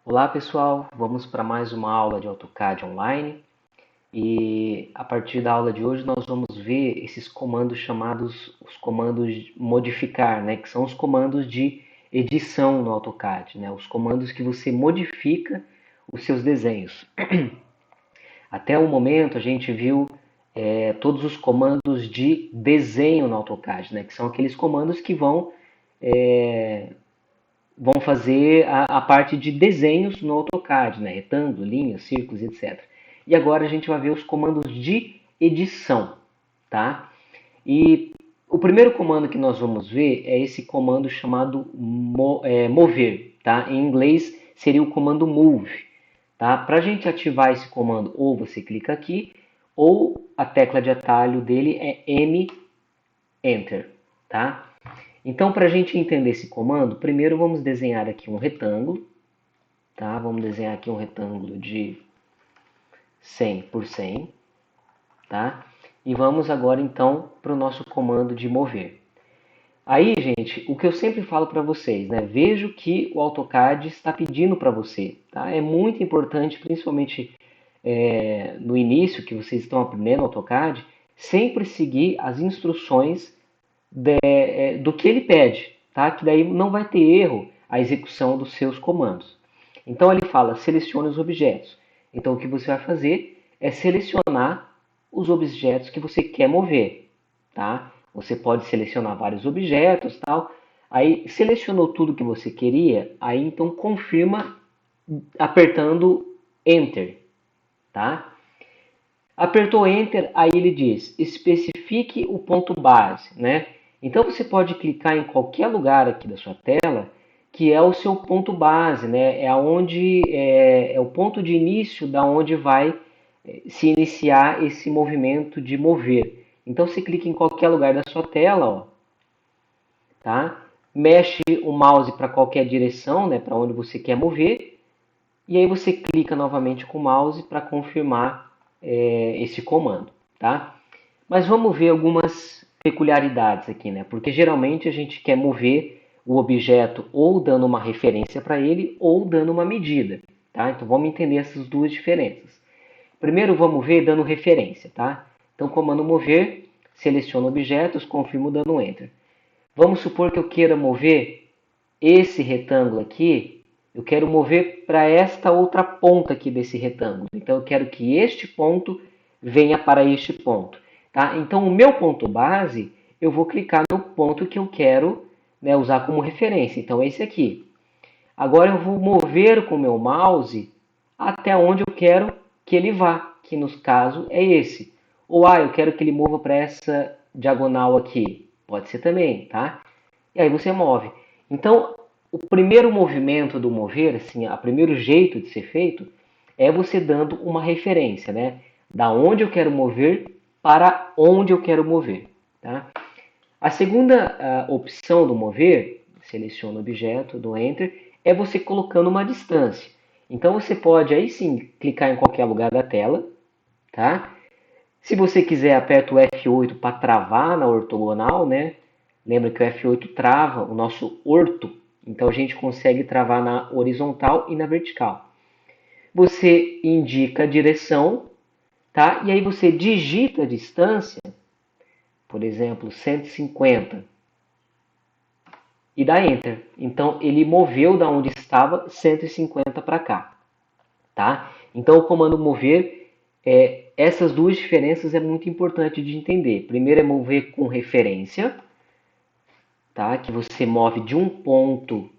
Olá pessoal, vamos para mais uma aula de AutoCAD online e a partir da aula de hoje nós vamos ver esses comandos chamados os comandos modificar, né, que são os comandos de edição no AutoCAD, né, os comandos que você modifica os seus desenhos. Até o momento a gente viu todos os comandos de desenho no AutoCAD, né, que são aqueles comandos que vão fazer a parte de desenhos no AutoCAD, né? Retângulo, linhas, círculos, etc. E agora a gente vai ver os comandos de edição, tá? E o primeiro comando que nós vamos ver é esse comando chamado mover, tá? Em inglês seria o comando move, tá? Para a gente ativar esse comando, ou você clica aqui, ou a tecla de atalho dele é M, Enter, tá? Então, para a gente entender esse comando, primeiro vamos desenhar aqui um retângulo, tá? Vamos desenhar aqui um retângulo de 100 por 100, tá? E vamos agora então para o nosso comando de mover. Aí, gente, o que eu sempre falo para vocês, né? Veja o que o AutoCAD está pedindo para você, tá? É muito importante, principalmente no início que vocês estão aprendendo AutoCAD, sempre seguir as instruções do que ele pede, tá? Que daí não vai ter erro a execução dos seus comandos. Então ele fala, selecione os objetos. Então o que você vai fazer é selecionar os objetos que você quer mover, tá? Você pode selecionar vários objetos, tal. Aí selecionou tudo que você queria, aí então confirma apertando Enter, tá? Apertou Enter, aí ele diz, especifique o ponto base, né? Então você pode clicar em qualquer lugar aqui da sua tela, que é o seu ponto base, né? É o ponto de início da onde vai se iniciar esse movimento de mover. Então você clica em qualquer lugar da sua tela, ó, tá? Mexe o mouse para qualquer direção, né? Para onde você quer mover, e aí você clica novamente com o mouse para confirmar esse comando, tá? Mas vamos ver algumas peculiaridades aqui, né? Porque geralmente a gente quer mover o objeto ou dando uma referência para ele ou dando uma medida, tá? Então vamos entender essas duas diferenças. Primeiro vamos ver dando referência, tá? Então comando mover, seleciono objetos, confirmo dando Enter. Vamos supor que eu queira mover esse retângulo aqui, eu quero mover para esta outra ponta aqui desse retângulo. Então eu quero que este ponto venha para este ponto. Tá? Então o meu ponto base, eu vou clicar no ponto que eu quero, né, usar como referência. Então é esse aqui. Agora eu vou mover com o meu mouse até onde eu quero que ele vá, que no caso é esse. Ou eu quero que ele mova para essa diagonal aqui. Pode ser também, tá? E aí você move. Então, o primeiro movimento do mover, assim, o primeiro jeito de ser feito, é você dando uma referência, né? Da onde eu quero mover para onde eu quero mover, tá? A segunda opção do mover, seleciona o objeto, do Enter, é você colocando uma distância. Então você pode aí sim clicar em qualquer lugar da tela, tá? Se você quiser, aperta o F8 para travar na ortogonal, né? Lembra que o F8 trava o nosso orto, então a gente consegue travar na horizontal e na vertical. Você indica a direção, tá? E aí você digita a distância, por exemplo, 150, e dá Enter. Então ele moveu da onde estava 150 para cá, tá? Então o comando mover, essas duas diferenças é muito importante de entender. Primeiro é mover com referência, tá? Que você move de um ponto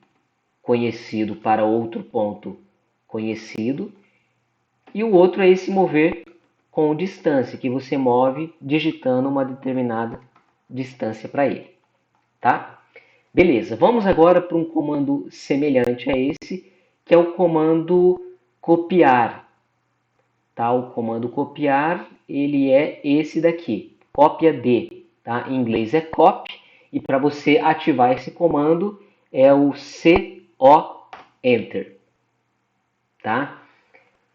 conhecido para outro ponto conhecido. E o outro é esse mover com distância, que você move digitando uma determinada distância para ele, tá? Beleza, vamos agora para um comando semelhante a esse, que é o comando copiar. Tá? O comando copiar, ele é esse daqui, cópia de. Tá? Em inglês é copy, e para você ativar esse comando é o CO Enter. Tá?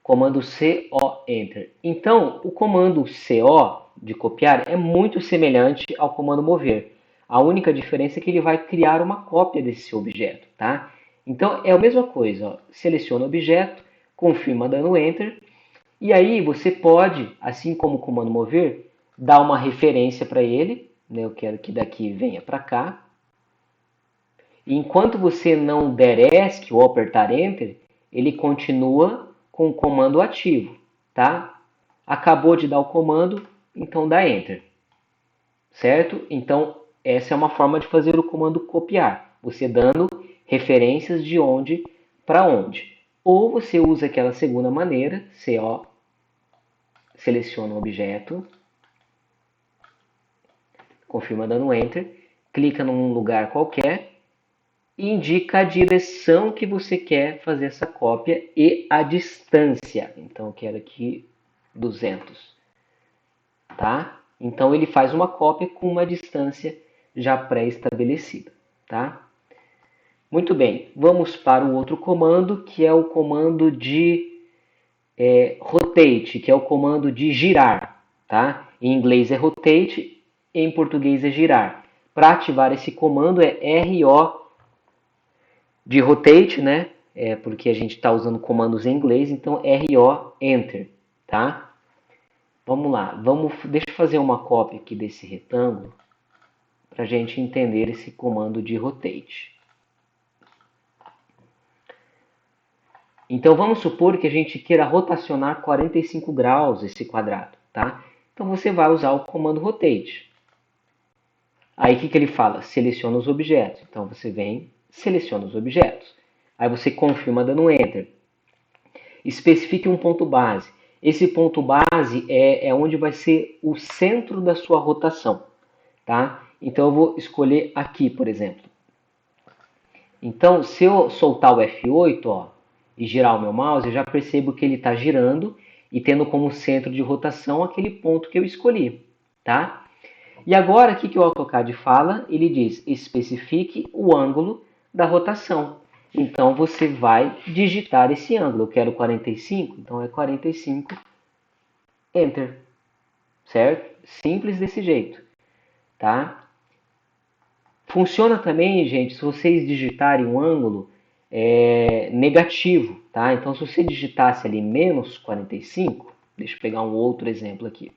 Comando CO Enter. Então, o comando CO de copiar é muito semelhante ao comando mover. A única diferença é que ele vai criar uma cópia desse objeto, tá? Então é a mesma coisa, ó. Seleciona o objeto, confirma dando Enter, e aí você pode, assim como o comando mover, dar uma referência para ele, né? Eu quero que daqui venha para cá. E enquanto você não der ESC ou apertar Enter, ele continua com o comando ativo, tá? Acabou de dar o comando, então dá Enter, certo? Então essa é uma forma de fazer o comando copiar, você dando referências de onde para onde. Ou você usa aquela segunda maneira, CO, seleciona o objeto, confirma dando Enter, clica num lugar qualquer e indica a direção que você quer fazer essa cópia e a distância. Então eu quero aqui 200, tá? Então ele faz uma cópia com uma distância já pré-estabelecida, tá? Muito bem, vamos para o outro comando, que é o comando de rotate, que é o comando de girar, tá? Em inglês é rotate, em português é girar. Para ativar esse comando é RO de rotate, né? É porque a gente está usando comandos em inglês, então RO Enter, tá? Vamos lá, deixa eu fazer uma cópia aqui desse retângulo para a gente entender esse comando de rotate. Então vamos supor que a gente queira rotacionar 45 graus esse quadrado, tá? Então você vai usar o comando rotate. Aí o que ele fala? Seleciona os objetos. Então você vem, seleciona os objetos. Aí você confirma dando Enter. Especifique um ponto base. Esse ponto base é onde vai ser o centro da sua rotação, tá? Então eu vou escolher aqui, por exemplo. Então, se eu soltar o F8, ó, e girar o meu mouse, eu já percebo que ele está girando e tendo como centro de rotação aquele ponto que eu escolhi, tá? E agora, o que o AutoCAD fala? Ele diz, especifique o ângulo da rotação. Então, você vai digitar esse ângulo. Eu quero 45, então é 45, Enter, certo? Simples desse jeito, tá? Funciona também, gente, se vocês digitarem um ângulo negativo, tá? Então, se você digitasse ali menos 45, deixa eu pegar um outro exemplo aqui,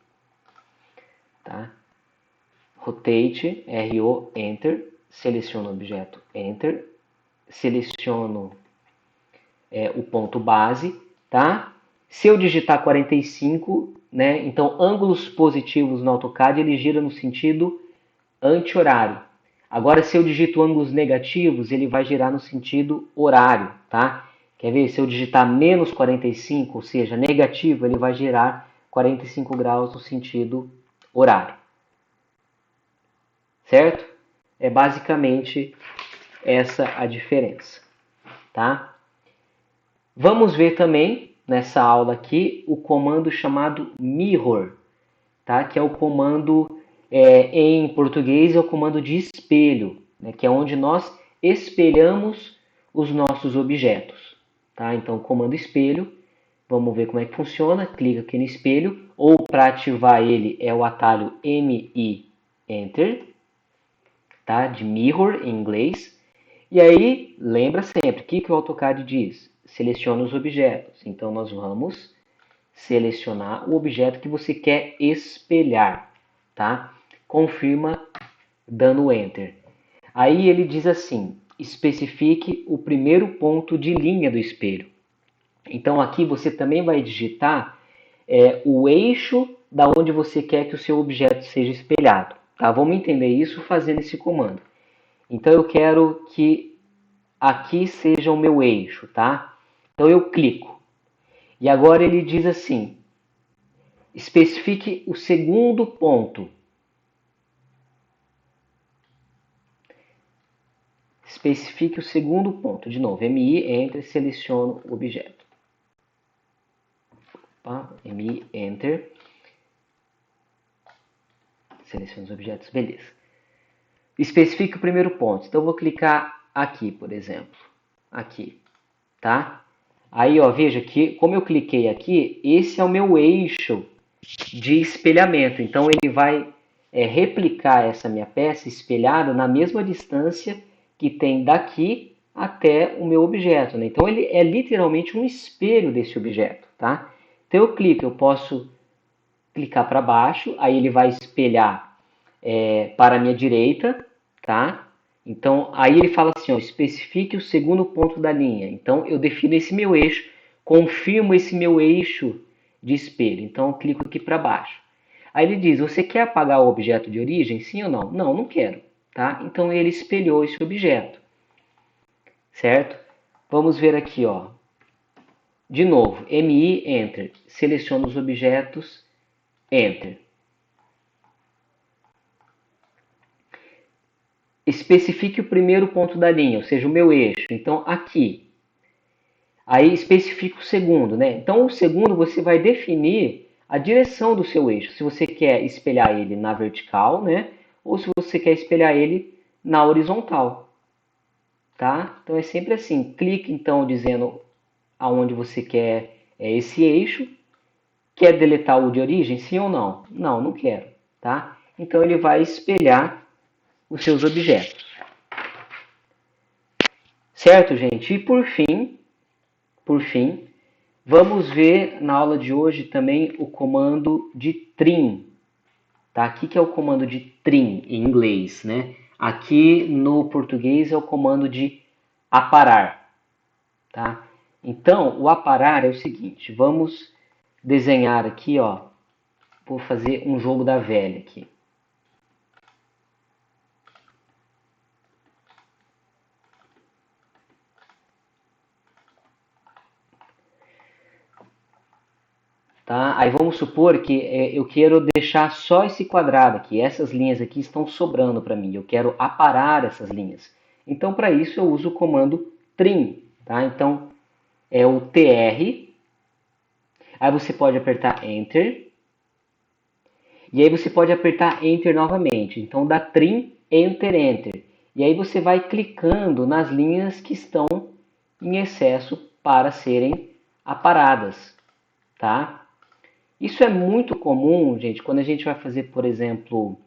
tá? Rotate, RO, Enter, seleciono o objeto, Enter, seleciono o ponto base, tá? Se eu digitar 45, né? Então, ângulos positivos no AutoCAD, ele gira no sentido anti-horário. Agora, se eu digito ângulos negativos, ele vai girar no sentido horário, tá? Quer ver? Se eu digitar menos 45, ou seja, negativo, ele vai girar 45 graus no sentido horário. Certo? É basicamente essa a diferença, tá? Vamos ver também, nessa aula aqui, o comando chamado mirror, tá? Que é o comando, em português, é o comando de espelho, né? Que é onde nós espelhamos os nossos objetos, tá? Então, comando espelho, vamos ver como é que funciona, clica aqui no espelho, ou para ativar ele é o atalho MI Enter, tá? De mirror em inglês. E aí, lembra sempre, o que o AutoCAD diz? Seleciona os objetos. Então, nós vamos selecionar o objeto que você quer espelhar, tá? Confirma dando Enter. Aí ele diz assim, especifique o primeiro ponto de linha do espelho. Então, aqui você também vai digitar o eixo da onde você quer que o seu objeto seja espelhado, tá? Vamos entender isso fazendo esse comando. Então, eu quero que aqui seja o meu eixo, tá? Então, eu clico. E agora ele diz assim, especifique o segundo ponto. Especifique o segundo ponto. De novo, MI, Enter, seleciono o objeto. Opa, MI, Enter. Seleciono os objetos, beleza. Especifique o primeiro ponto. Então, eu vou clicar aqui, por exemplo. Aqui, tá? Aí, ó, veja que, como eu cliquei aqui, esse é o meu eixo de espelhamento. Então, ele vai replicar essa minha peça espelhada na mesma distância que tem daqui até o meu objeto, né? Então ele é literalmente um espelho desse objeto, tá? Então eu clico, eu posso clicar para baixo, aí ele vai espelhar para a minha direita, tá? Então aí ele fala assim, ó, especifique o segundo ponto da linha. Então eu defino esse meu eixo, confirmo esse meu eixo de espelho. Então eu clico aqui para baixo. Aí ele diz, você quer apagar o objeto de origem? Sim ou não? Não, não quero, tá? Então ele espelhou esse objeto, certo? Vamos ver aqui, ó. De novo, MI, Enter. Seleciono os objetos, Enter. Especifique o primeiro ponto da linha, ou seja, o meu eixo. Então, aqui. Aí especifica o segundo, né? Então, o segundo você vai definir a direção do seu eixo. Se você quer espelhar ele na vertical, né? Ou se você quer espelhar ele na horizontal, tá? Então, é sempre assim. Clique, então, dizendo aonde você quer esse eixo. Quer deletar o de origem? Sim ou não? Não, não quero, tá? Então, ele vai espelhar os seus objetos. Certo, gente? E por fim, vamos ver na aula de hoje também o comando de trim. Tá? Aqui que é o comando de trim em inglês, né? Aqui no português é o comando de aparar, tá? Então, o aparar é o seguinte, vamos desenhar aqui, ó, vou fazer um jogo da velha aqui. Tá? Aí vamos supor que eu quero deixar só esse quadrado aqui, essas linhas aqui estão sobrando para mim, eu quero aparar essas linhas. Então, para isso, eu uso o comando trim. Tá? Então, é o TR, aí você pode apertar Enter, e aí você pode apertar Enter novamente. Então, dá trim, Enter, Enter. E aí você vai clicando nas linhas que estão em excesso para serem aparadas. Tá? Isso é muito comum, gente, quando a gente vai fazer, por exemplo,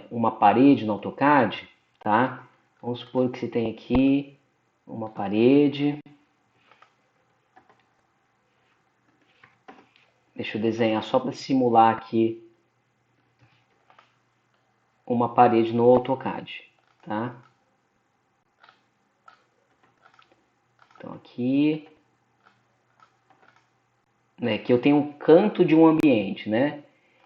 uma parede no AutoCAD, tá? Vamos supor que você tem aqui uma parede. Deixa eu desenhar só para simular aqui uma parede no AutoCAD, tá? Então aqui, né, que eu tenho um canto de um ambiente, né?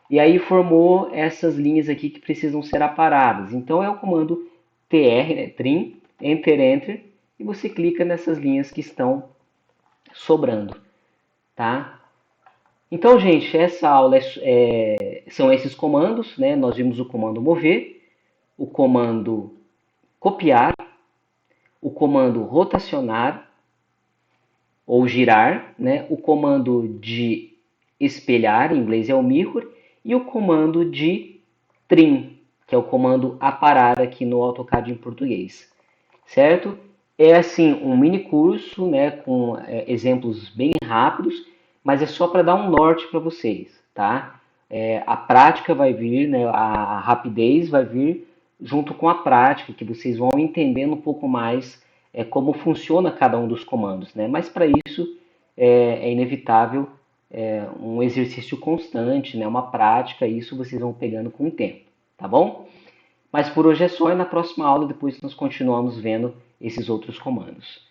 E aí formou essas linhas aqui que precisam ser aparadas. Então é o comando TR, né, trim, Enter, Enter, e você clica nessas linhas que estão sobrando, tá? Então, gente, essa aula são esses comandos, né? Nós vimos o comando mover, o comando copiar, o comando rotacionar ou girar, né? O comando de espelhar, em inglês é o mirror, e o comando de trim, que é o comando aparar aqui no AutoCAD em português, certo? É assim um mini curso, né, com exemplos bem rápidos, mas é só para dar um norte para vocês, tá? A prática vai vir, né, a rapidez vai vir junto com a prática, que vocês vão entendendo um pouco mais como funciona cada um dos comandos, né? Mas para isso é inevitável um exercício constante, né, uma prática, e isso vocês vão pegando com o tempo, tá bom? Mas por hoje é só e na próxima aula depois nós continuamos vendo esses outros comandos.